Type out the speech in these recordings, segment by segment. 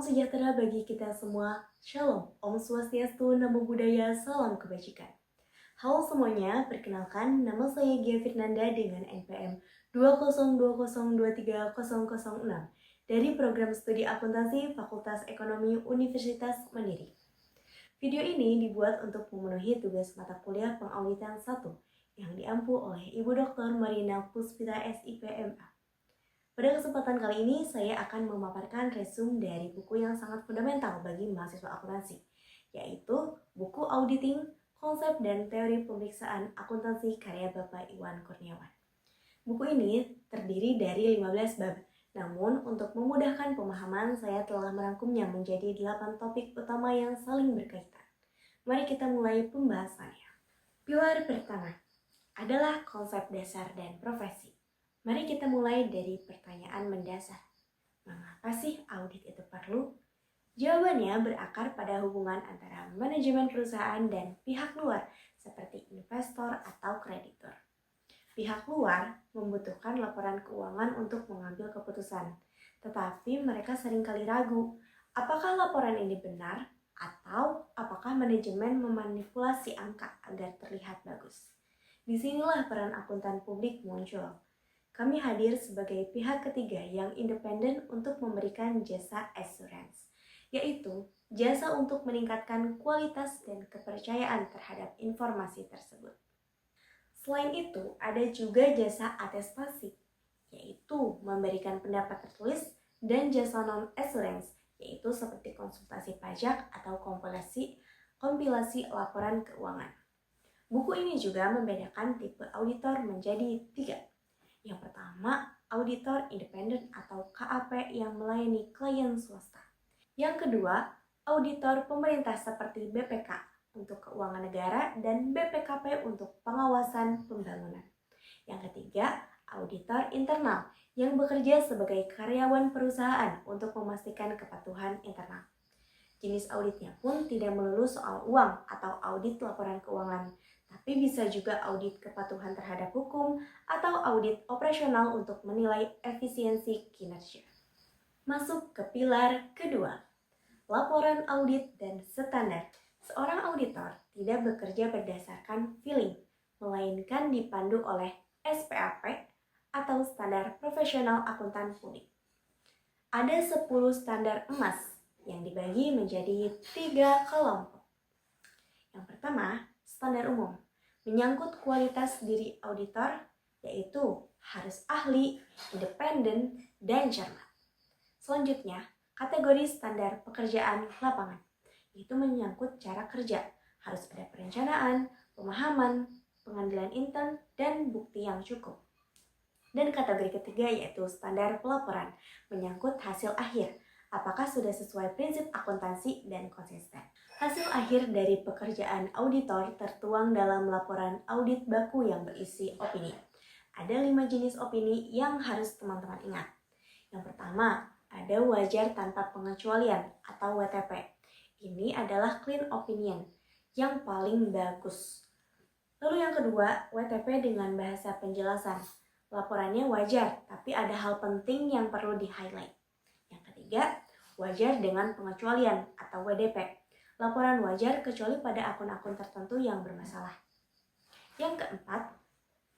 sejahtera bagi kita semua. Shalom, Om Swastiastu, Namo Buddhaya, Salam Kebajikan. Halo semuanya, perkenalkan nama saya Gia Fernanda dengan NPM 202023006 dari Program Studi Akuntansi Fakultas Ekonomi Universitas Mandiri. Video ini dibuat untuk memenuhi tugas mata kuliah pengauditan 1 yang diampu oleh Ibu Dr. Marina Puspita SIPMA. Pada kesempatan kali ini, saya akan memaparkan resume dari buku yang sangat fundamental bagi mahasiswa akuntansi, yaitu buku Auditing, Konsep dan Teori Pemeriksaan Akuntansi karya Bapak Iwan Kurniawan. Buku ini terdiri dari 15 bab, namun untuk memudahkan pemahaman, saya telah merangkumnya menjadi 8 topik utama yang saling berkaitan. Mari kita mulai pembahasannya. Pilar pertama adalah konsep dasar dan profesi. Mari kita mulai dari pertanyaan mendasar. Mengapa sih audit itu perlu? Jawabannya berakar pada hubungan antara manajemen perusahaan dan pihak luar seperti investor atau kreditur. Pihak luar membutuhkan laporan keuangan untuk mengambil keputusan, tetapi mereka seringkali ragu apakah laporan ini benar atau apakah manajemen memanipulasi angka agar terlihat bagus. Disinilah peran akuntan publik muncul. Kami hadir sebagai pihak ketiga yang independen untuk memberikan jasa assurance, yaitu jasa untuk meningkatkan kualitas dan kepercayaan terhadap informasi tersebut. Selain itu, ada juga jasa atestasi, yaitu memberikan pendapat tertulis, dan jasa non-assurance, yaitu seperti konsultasi pajak atau kompilasi laporan keuangan. Buku ini juga membedakan tipe auditor menjadi 3. Yang pertama, auditor independen atau KAP yang melayani klien swasta. Yang kedua, auditor pemerintah seperti BPK untuk keuangan negara dan BPKP untuk pengawasan pembangunan. Yang ketiga, auditor internal yang bekerja sebagai karyawan perusahaan untuk memastikan kepatuhan internal. Jenis auditnya pun tidak melulu soal uang atau audit laporan keuangan, tapi bisa juga audit kepatuhan terhadap hukum atau audit operasional untuk menilai efisiensi kinerja. Masuk ke pilar kedua, laporan audit dan standar. Seorang auditor tidak bekerja berdasarkan feeling, melainkan dipandu oleh SPAP atau Standar Profesional Akuntan Publik. Ada 10 standar emas yang dibagi menjadi 3 kelompok. Yang pertama, standar umum, menyangkut kualitas diri auditor, yaitu harus ahli, independen, dan cermat. Selanjutnya, kategori standar pekerjaan lapangan, yaitu menyangkut cara kerja, harus ada perencanaan, pemahaman, pengandilan intern, dan bukti yang cukup. Dan kategori ketiga yaitu standar pelaporan, menyangkut hasil akhir, apakah sudah sesuai prinsip akuntansi dan konsisten. Hasil akhir dari pekerjaan auditor tertuang dalam laporan audit baku yang berisi opini. Ada 5 jenis opini yang harus teman-teman ingat. Yang pertama, ada wajar tanpa pengecualian atau WTP. Ini adalah clean opinion yang paling bagus. Lalu yang kedua, WTP dengan bahasa penjelasan. Laporannya wajar, tapi ada hal penting yang perlu di-highlight. Yang ketiga, wajar dengan pengecualian atau WDP. Laporan wajar kecuali pada akun-akun tertentu yang bermasalah. Yang keempat,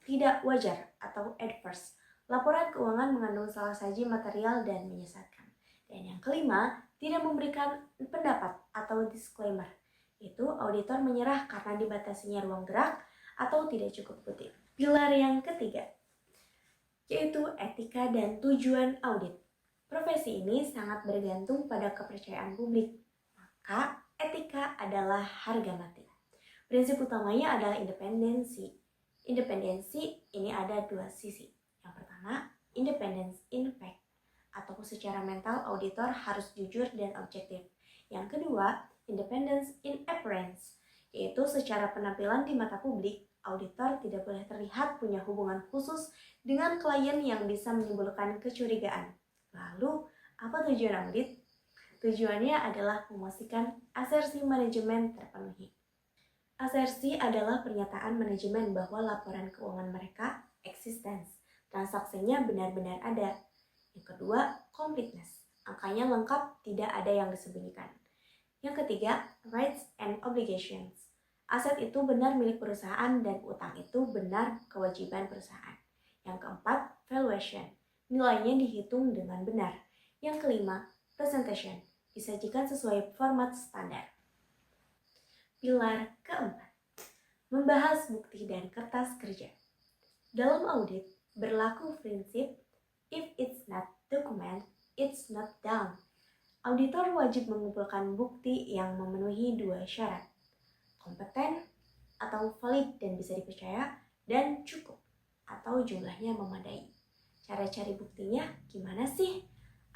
tidak wajar atau adverse. Laporan keuangan mengandung salah saji material dan menyesatkan. Dan yang kelima, tidak memberikan pendapat atau disclaimer. Itu auditor menyerah karena dibatasinya ruang gerak atau tidak cukup kutip. Pilar yang ketiga, yaitu etika dan tujuan audit. Profesi ini sangat bergantung pada kepercayaan publik, maka etika adalah harga mati. Prinsip utamanya adalah independensi. Independensi ini ada 2 sisi. Yang pertama, independence in fact, atau secara mental auditor harus jujur dan objektif. Yang kedua, independence in appearance, yaitu secara penampilan di mata publik, auditor tidak boleh terlihat punya hubungan khusus dengan klien yang bisa menimbulkan kecurigaan. Lalu, apa tujuan audit? Tujuannya adalah memastikan asersi manajemen terpenuhi. Asersi adalah pernyataan manajemen bahwa laporan keuangan mereka existence, transaksinya benar-benar ada. Yang kedua, completeness Angkanya lengkap, tidak ada yang disembunyikan. Yang ketiga, rights and obligations. Aset itu benar milik perusahaan dan utang itu benar kewajiban perusahaan. Yang keempat, valuation. Nilainya dihitung dengan benar. Yang kelima, presentation. Disajikan sesuai format standar. Pilar keempat, membahas bukti dan kertas kerja. Dalam audit, berlaku prinsip if it's not document, it's not done. Auditor wajib mengumpulkan bukti yang memenuhi dua syarat, kompeten atau valid dan bisa dipercaya, dan cukup atau jumlahnya memadai. Cara cari buktinya gimana sih?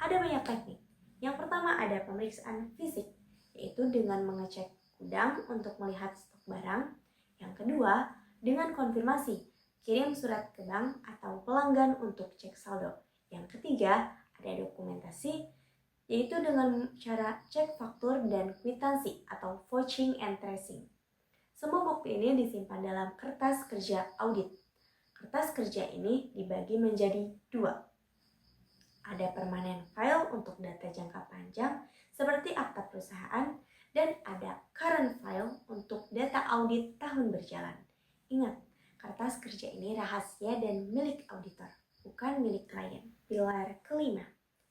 Ada banyak teknik. Yang pertama ada pemeriksaan fisik, yaitu dengan mengecek gudang untuk melihat stok barang. Yang kedua, dengan konfirmasi, kirim surat ke bank atau pelanggan untuk cek saldo. Yang ketiga, ada dokumentasi, yaitu dengan cara cek faktur dan kwitansi atau vouching and tracing. Semua bukti ini disimpan dalam kertas kerja audit. Kertas kerja ini dibagi menjadi dua. Ada permanent file untuk data jangka panjang seperti akta perusahaan, dan ada current file untuk data audit tahun berjalan. Ingat, kertas kerja ini rahasia dan milik auditor, bukan milik klien. Pilar kelima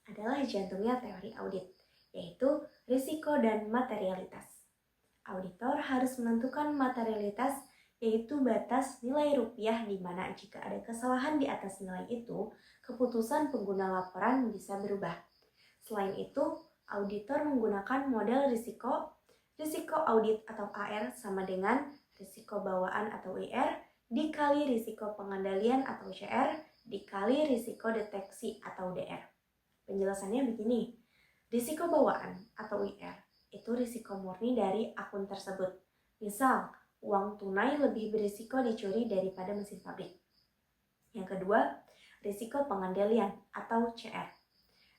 adalah jantungnya teori audit, yaitu risiko dan materialitas. Auditor harus menentukan materialitas, yaitu batas nilai rupiah di mana jika ada kesalahan di atas nilai itu, keputusan pengguna laporan bisa berubah. Selain itu, auditor menggunakan model risiko audit atau AR sama dengan risiko bawaan atau IR dikali risiko pengendalian atau CR dikali risiko deteksi atau DR. Penjelasannya begini, risiko bawaan atau IR itu risiko murni dari akun tersebut. Misal, uang tunai lebih berisiko dicuri daripada mesin pabrik. Yang kedua, risiko pengendalian atau CR.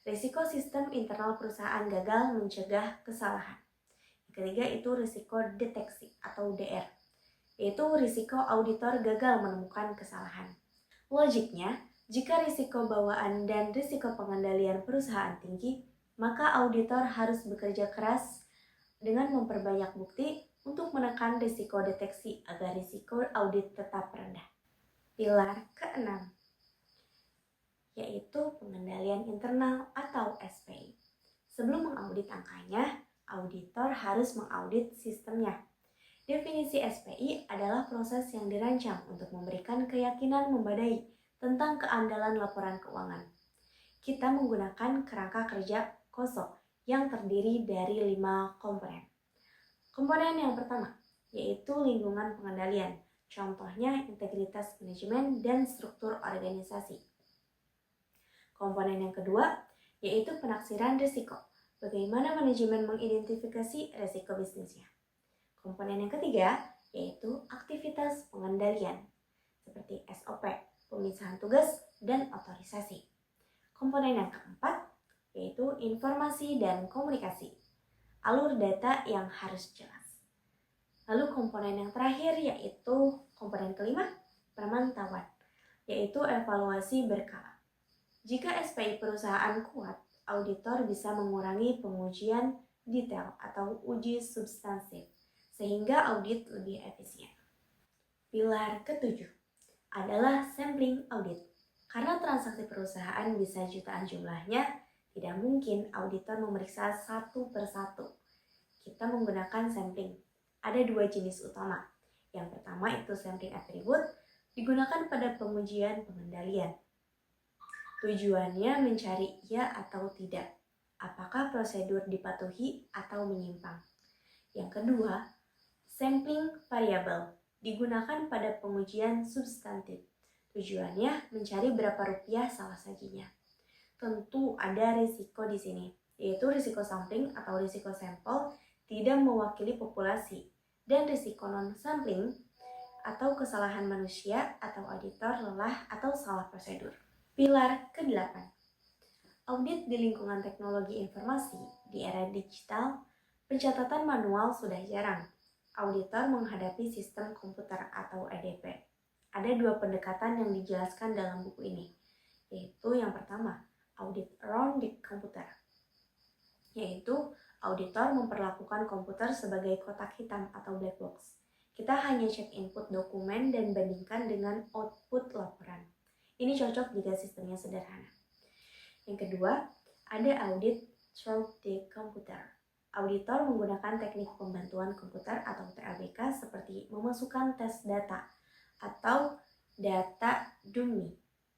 Risiko sistem internal perusahaan gagal mencegah kesalahan. Yang ketiga itu risiko deteksi atau DR, yaitu risiko auditor gagal menemukan kesalahan. Logiknya, jika risiko bawaan dan risiko pengendalian perusahaan tinggi, maka auditor harus bekerja keras dengan memperbanyak bukti untuk menekan risiko deteksi agar risiko audit tetap rendah. Pilar keenam, yaitu pengendalian internal atau SPI. Sebelum mengaudit angkanya, auditor harus mengaudit sistemnya. Definisi SPI adalah proses yang dirancang untuk memberikan keyakinan memadai tentang keandalan laporan keuangan. Kita menggunakan kerangka kerja KOSO yang terdiri dari 5 komponen. Komponen yang pertama, yaitu lingkungan pengendalian, contohnya integritas manajemen dan struktur organisasi. Komponen yang kedua, yaitu penaksiran risiko, bagaimana manajemen mengidentifikasi risiko bisnisnya. Komponen yang ketiga, yaitu aktivitas pengendalian, seperti SOP, pemisahan tugas, dan otorisasi. Komponen yang keempat, yaitu informasi dan komunikasi, alur data yang harus jelas. Lalu komponen yang terakhir, yaitu komponen kelima, pemantauan, yaitu evaluasi berkala. Jika SPI perusahaan kuat, auditor bisa mengurangi pengujian detail atau uji substansif, sehingga audit lebih efisien. Pilar ketujuh adalah sampling audit. Karena transaksi perusahaan bisa jutaan jumlahnya, tidak mungkin auditor memeriksa satu persatu. Kita menggunakan sampling. Ada 2 jenis utama. Yang pertama itu sampling atribut, digunakan pada pengujian pengendalian. Tujuannya mencari ya atau tidak, apakah prosedur dipatuhi atau menyimpang. Yang kedua, sampling variabel, digunakan pada pengujian substantif. Tujuannya mencari berapa rupiah salah sajinya. Tentu ada risiko di sini, yaitu risiko sampling atau risiko sampel tidak mewakili populasi, dan risiko non-sampling atau kesalahan manusia atau auditor lelah atau salah prosedur. Pilar ke-8, audit di lingkungan teknologi informasi. Di era digital, pencatatan manual sudah jarang. Auditor menghadapi sistem komputer atau EDP. Ada 2 pendekatan yang dijelaskan dalam buku ini, yaitu yang pertama, audit around the computer. yaitu auditor memperlakukan komputer sebagai kotak hitam atau black box. Kita hanya cek input dokumen dan bandingkan dengan output laporan. Ini cocok jika sistemnya sederhana. Yang kedua, ada audit through the computer. Auditor menggunakan teknik pembantuan komputer atau TLBK seperti memasukkan tes data atau data dummy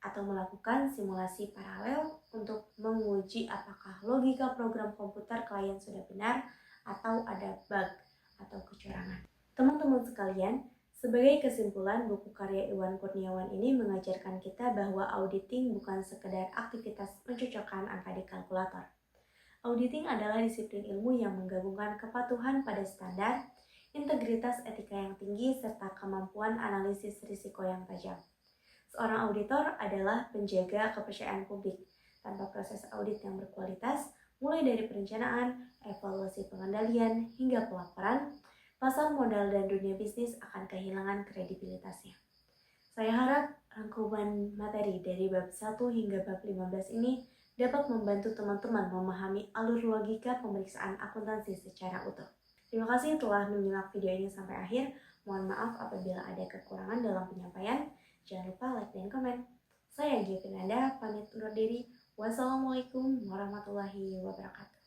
atau melakukan simulasi paralel untuk menguji apakah logika program komputer klien sudah benar atau ada bug atau kecurangan. Teman-teman sekalian, sebagai kesimpulan, buku karya Iwan Kurniawan ini mengajarkan kita bahwa auditing bukan sekedar aktivitas mencocokkan angka di kalkulator. Auditing adalah disiplin ilmu yang menggabungkan kepatuhan pada standar, integritas etika yang tinggi, serta kemampuan analisis risiko yang tajam. Seorang auditor adalah penjaga kepercayaan publik. Tanpa proses audit yang berkualitas, mulai dari perencanaan, evaluasi pengendalian, hingga pelaporan, pasar modal dan dunia bisnis akan kehilangan kredibilitasnya. Saya harap rangkuman materi dari bab 1 hingga bab 15 ini dapat membantu teman-teman memahami alur logika pemeriksaan akuntansi secara utuh. Terima kasih telah menyimak video ini sampai akhir. Mohon maaf apabila ada kekurangan dalam penyampaian. Jangan lupa like dan komen. Saya Gia Fernanda, pamit undur diri. Wassalamualaikum warahmatullahi wabarakatuh.